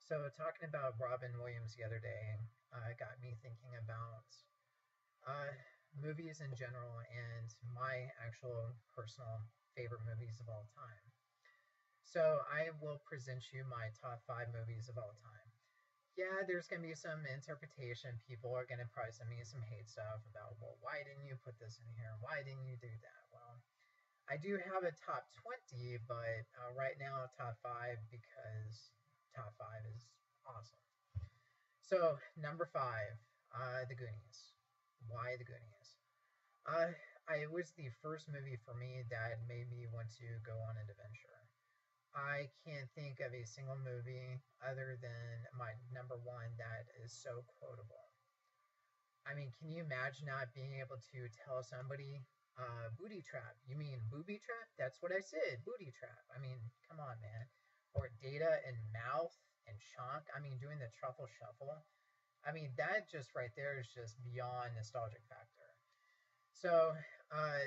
So, talking about Robin Williams the other day got me thinking about uh, movies in general and my actual personal favorite movies of all time. So, I will present you my top five movies of all time. Yeah, there's going to be some interpretation. People are going to probably send me some hate stuff about, well, why didn't you put this in here? Why didn't you do that? Well, I do have a top 20, but right now, top five because top five is awesome. So, number five, The Goonies. Why The Goonies? Uh, it was the first movie for me that made me want to go on an adventure. I can't think of a single movie other than my number one that is so quotable. I mean, can you imagine not being able to tell somebody, booty trap? You mean booby trap? That's what I said, booty trap. I mean, come on, man. Or data and mouth and chunk. I mean, doing the truffle shuffle. I mean, that just right there is just beyond nostalgic factor. So,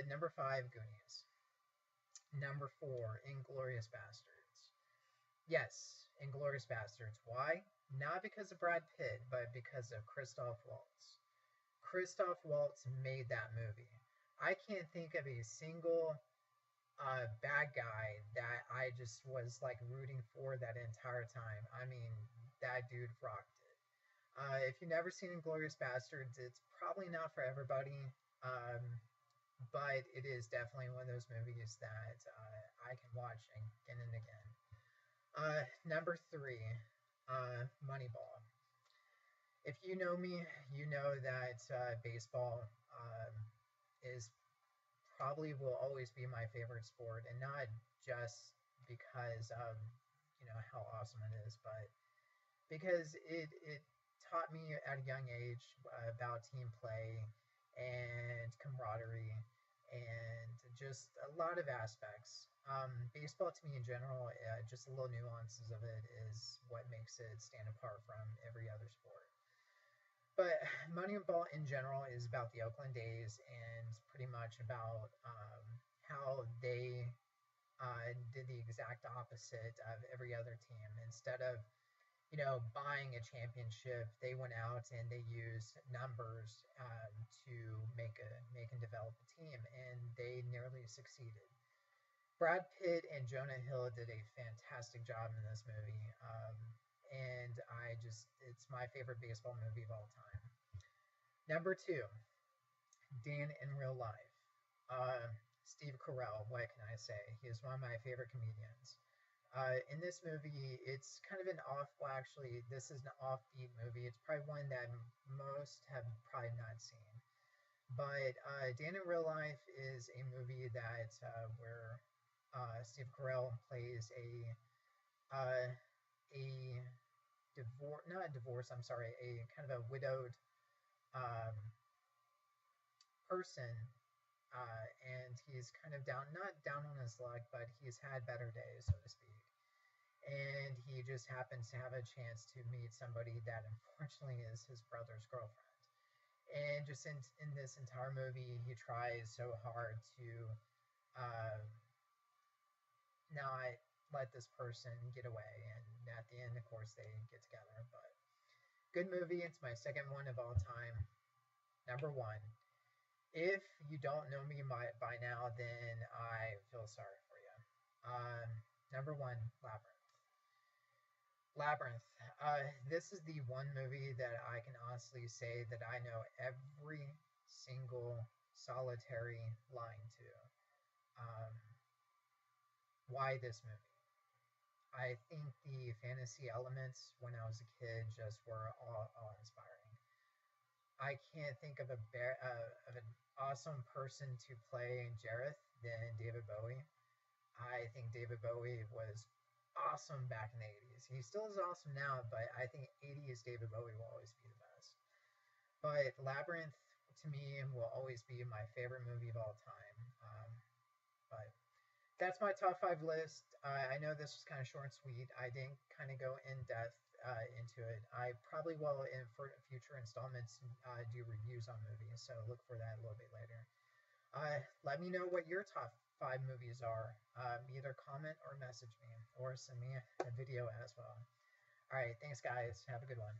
number five, Goonies. Number four, Inglorious Bastards. Yes, Inglorious Bastards. Why? Not because of Brad Pitt, but because of Christoph Waltz. Christoph Waltz made that movie. I can't think of a single bad guy that I just was like rooting for that entire time. I mean, that dude rocked it. If you've never seen Inglorious Bastards, it's probably not for everybody, um, but it is definitely one of those movies that I can watch again and again. Number three, Moneyball. If you know me, you know that baseball is probably will always be my favorite sport, and not just because of how awesome it is, but because it taught me at a young age about team play and camaraderie and just a lot of aspects. Baseball to me in general, just the little nuances of it is what makes it stand apart from every other sport. But Moneyball in general is about the Oakland A's and pretty much about how they did the exact opposite of every other team. Instead of buying a championship, they went out and they used numbers to make and develop a team, and they nearly succeeded. Brad Pitt and Jonah Hill did a fantastic job in this movie, and it's my favorite baseball movie of all time. Number two, Dan in Real Life. Steve Carell, what can I say? He is one of my favorite comedians. In this movie, it's kind of an off. Well, actually, this is an offbeat movie. It's probably one that most have probably not seen. But Dan in Real Life is a movie that where Steve Carell plays uh, a divorce, not a divorce. I'm sorry, a kind of a widowed um, person, and he's kind of down, not down on his luck, but he's had better days, so to speak. And he just happens to have a chance to meet somebody that unfortunately is his brother's girlfriend. And just in this entire movie, he tries so hard to uh, not let this person get away. And at the end, of course, they get together. But good movie. It's my second one of all time. Number one. If you don't know me by now, then I feel sorry for you. Number one, Labyrinth. Labyrinth. This is the one movie that I can honestly say that I know every single solitary line to. Um, why this movie? I think the fantasy elements when I was a kid just were all inspiring. I can't think of of an awesome person to play Jareth than David Bowie. I think David Bowie was awesome back in the 80s. He still is awesome now, but I think 80s David Bowie will always be the best. But Labyrinth, to me, will always be my favorite movie of all time. But that's my top five list. I know this was kind of short and sweet. I didn't kind of go in depth into it. I probably will in for future installments do reviews on movies, so look for that a little bit later. Let me know what your top five movies are. Either comment or message me, or send me a video as well. All right, thanks, guys. Have a good one.